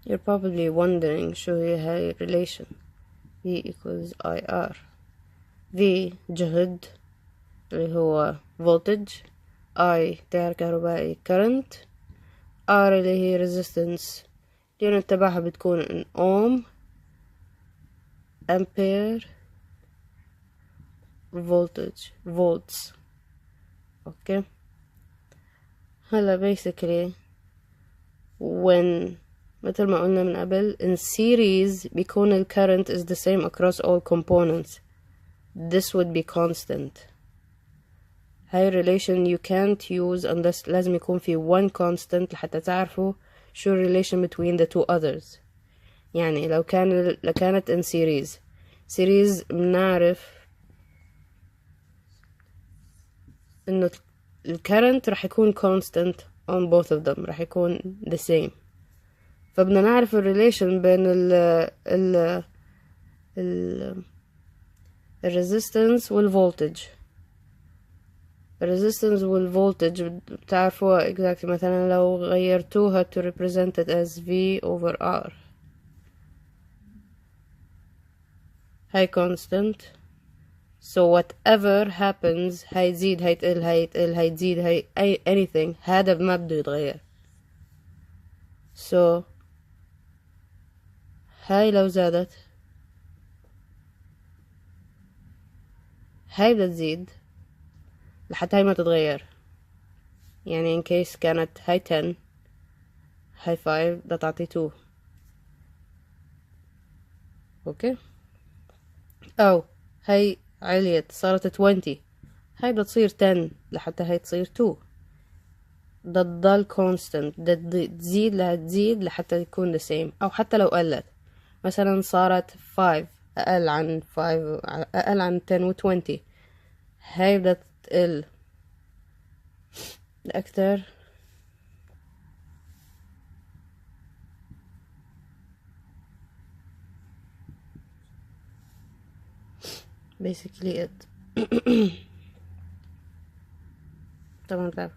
You're probably wondering شو هي هاي relation. V equals IR. V جهد اللي هو voltage. I تيار كهربائي current. R اللي هي resistance. اليونت تبعها بتكون in ohm ampere voltage volts. اوكي هلا basically when مثل ما قلنا من قبل in series بيكون ال current is the same across all components. This would be constant. هاي relation you can't use unless لازم يكون في one constant لحتى تعرفوا شو relation between the two others. يعني لو كانت in series بنعرف إنه ال current رح يكون constant on both of them، رح يكون the same. فبدنا نعرف الريليشن بين ال resistance والvoltage. resistance والvoltage بتعرفوها exactly. مثلا لو غيرتوها to represent it as V over R، هاي constant. So whatever happens هاي تزيد هاي تقل هاي تقل هاي تزيد هاي anything هذا ما بده يتغير. So هاي لو زادت هاي بدها تزيد لحتى هاي ما تتغير. يعني in case كانت هاي 10 هاي 5 بدها تعطي 2. اوكي او هاي عليت صارت 20 هاي بدها تصير 10 لحتى هاي تصير 2. بدها تضل constant، بدها تزيد تزيد لحتى يكون the same. او حتى لو قلت مثلا صارت 5 اقل عن 5 اقل عن 10 و 20 هاي بدها تقل اكتر. basically it. طبعا بتعرف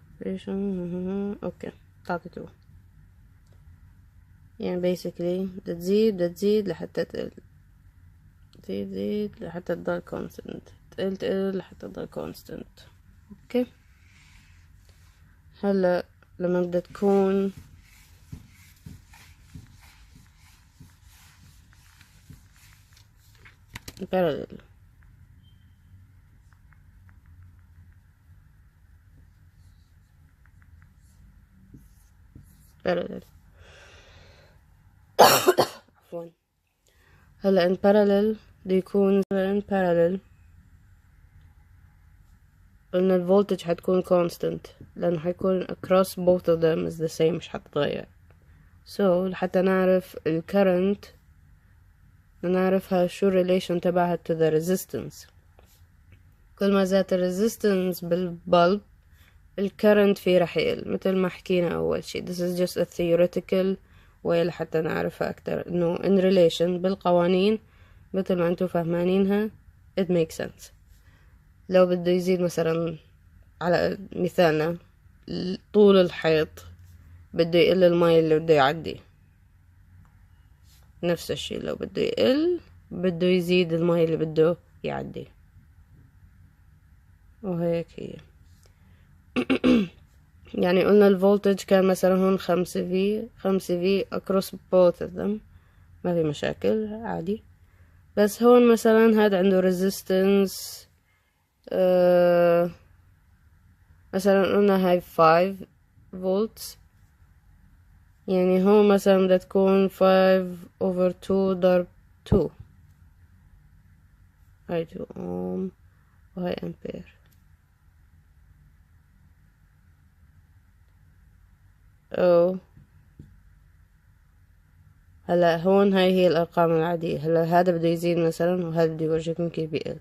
اوكي تعطي 2. يعني basically بدها تزيد لحتى تقل، تزيد لحتى تضل constant، تقل لحتى تضل constant. اوكي هلا لما بدها تكون parallel عفوا. هلا in parallel بده يكون in parallel قلنا الفولتج حتكون constant لأنه حيكون across both of them is the same مش حتتغير. so لحتى نعرف ال current نعرفها شو relation تبعها to the resistance. كل ما زادت ال resistance بالبلب ال current فيه رح يقل مثل ما حكينا أول شي. this is just a theoretical way لحتى نعرفها أكتر إنه in relation بالقوانين مثل ما أنتوا فهمانينها it makes sense. لو بده يزيد مثلا على مثالنا طول الحيط بده يقل الماء اللي بده يعدي، نفس الشي لو بده يقل بده يزيد الماء اللي بده يعدي. وهيك هي. يعني قلنا الفولتج كان مثلا هون 5V across both of them ما في مشاكل عادي. بس هون مثلا هاد عنده resistance مثلا قلنا هاي 5 volts، يعني هون مثلا بدها تكون 5 over 2 ضرب 2 هاي 2 ohm وهاي أمبير. أو هلا هون هاي هي الأرقام العادية. هلا هذا بده يزيد مثلا وهذا بده يورجيكم كيف بيقل.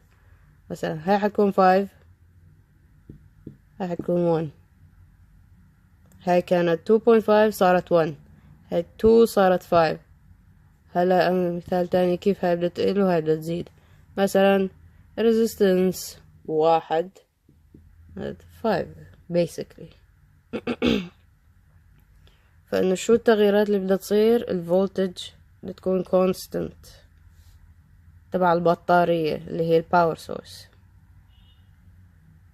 مثلا هاي حتكون 5، هاي حتكون 1. هاي كانت 2.5 صارت 1، هاي 2 صارت 5. هلا مثال تاني كيف هاي بدها تقل وهاي بدها تزيد. مثلا resistance 1 5 basically. فإنه شو التغييرات اللي بدها تصير؟ الفولتج بدها تكون constant تبع البطارية اللي هي الباور سورس.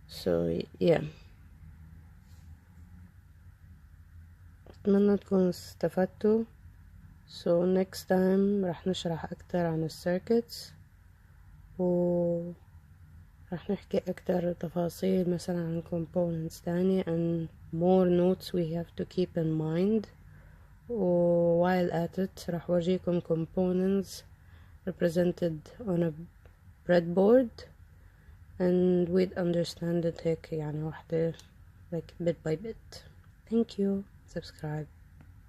so yeah، أتمنى تكونوا استفدتوا. so next time راح نشرح أكتر عن السيركتس، و راح نحكي أكتر تفاصيل مثلا عن components تانية and more notes we have to keep in mind. while at it راح ورجيكم components represented on a breadboard and we'd understand it هيك يعني واحدة like bit by bit. Thank you. Subscribe.